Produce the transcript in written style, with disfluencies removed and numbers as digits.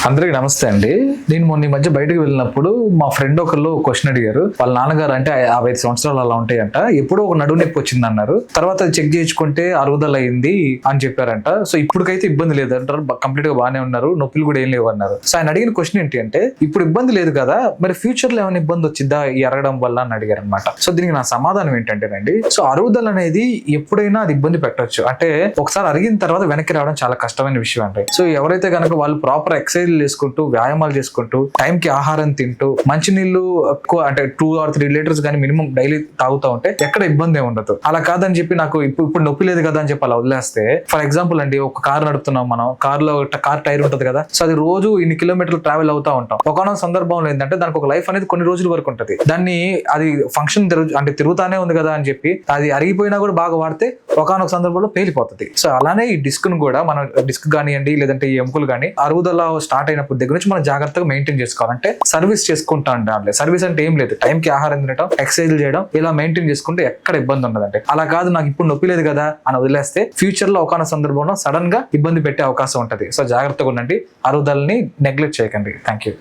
అందరికి నమస్తే అండి. నేను మొన్న ఈ మధ్య బయటకు వెళ్ళినప్పుడు మా ఫ్రెండ్ ఒకళ్ళు క్వశ్చన్ అడిగారు. వాళ్ళ నాన్నగారు అంటే 55 సంవత్సరాలు అలా ఉంటాయంట. ఎప్పుడో ఒక నడుము నొప్పి వచ్చింది అన్నారు. తర్వాత చెక్ చేయించుకుంటే అరుగుదల అయింది అని చెప్పారంట. సో ఇప్పటికైతే ఇబ్బంది లేదంటారు, కంప్లీట్ గా బాగానే ఉన్నారు, నొప్పులు కూడా ఏం లేవు అన్నారు. సో ఆయన అడిగిన క్వశ్చన్ ఏంటి అంటే, ఇప్పుడు ఇబ్బంది లేదు కదా, మరి ఫ్యూచర్ లో ఏమైనా ఇబ్బంది వచ్చిందా ఈ అరగడం వల్ల అని అడిగారు అనమాట. సో దీనికి నా సమాధానం ఏంటంటేనండి, సో అరుగుదల అనేది ఎప్పుడైనా అది ఇబ్బంది పెట్టొచ్చు. అంటే ఒకసారి అరిగిన తర్వాత వెనక్కి రావడం చాలా కష్టమైన విషయం అండి. సో ఎవరైతే కనుక వాళ్ళు ప్రాపర్ ఎక్సర్సైజ్ చేసుకుంటూ, వ్యాయామాలు చేసుకుంటూ, టైం కి ఆహారం తింటూ, మంచినీళ్ళు ఎక్కువ అంటే 2 or 3 లీటర్స్ కానీ మినిమం డైలీ తాగుతూ ఉంటే ఎక్కడ ఇబ్బంది ఉండదు. అలా కాదని చెప్పి నాకు ఇప్పుడు నొప్పి లేదు కదా అని చెప్పి అలా వదిలేస్తే, ఫర్ ఎగ్జాంపుల్ అండి, ఒక కార్ నడుపుతున్నాం మనం, కార్ టైర్ ఉంటుంది కదా, సో అది రోజు ఇన్ని కిలోమీటర్లు ట్రావెల్ అవుతా ఉంటాం. ఒకనొక సందర్భంలో ఏంటంటే దానికి ఒక లైఫ్ అనేది కొన్ని రోజుల వరకు ఉంటుంది. దాన్ని అది ఫంక్షన్ అంటే తిరుగుతానే ఉంది కదా అని చెప్పి అది అరిగిపోయినా కూడా బాగా వాడితే ఒకనొక సందర్భంలో పేలిపోతుంది. సో అలానే ఈ డిస్క్ ను కూడా మనం డిస్క్ కానివ్వండి, లేదంటే ఈ ఎముకలు కానీ అరుగుదల స్టార్ట్ అయినప్పుడు దగ్గర నుంచి మనం జాగ్రత్తగా మెయింటైన్ చేసుకోవాలంటే సర్వీస్ చేసుకుంటా ఉండాలి. సర్వీస్ అంటే ఏం లేదు, టైం కి ఆహారం తినడం, ఎక్సర్సైజ్ చేయడం, ఇలా మెయింటైన్ చేసుకుంటే ఎక్కడ ఇబ్బంది ఉండదంటే. అలా కాదు నాకు ఇప్పుడు నొప్పి లేదు కదా అని వదిలేస్తే ఫ్యూచర్ లో ఒకనొక సందర్భంలో సడన్ గా ఇబ్బంది పెట్టే అవకాశం ఉంటది. సో జాగ్రత్తగా ఉండండి, అరుగుదలని నెగ్లెక్ట్ చేయకండి. Thank you.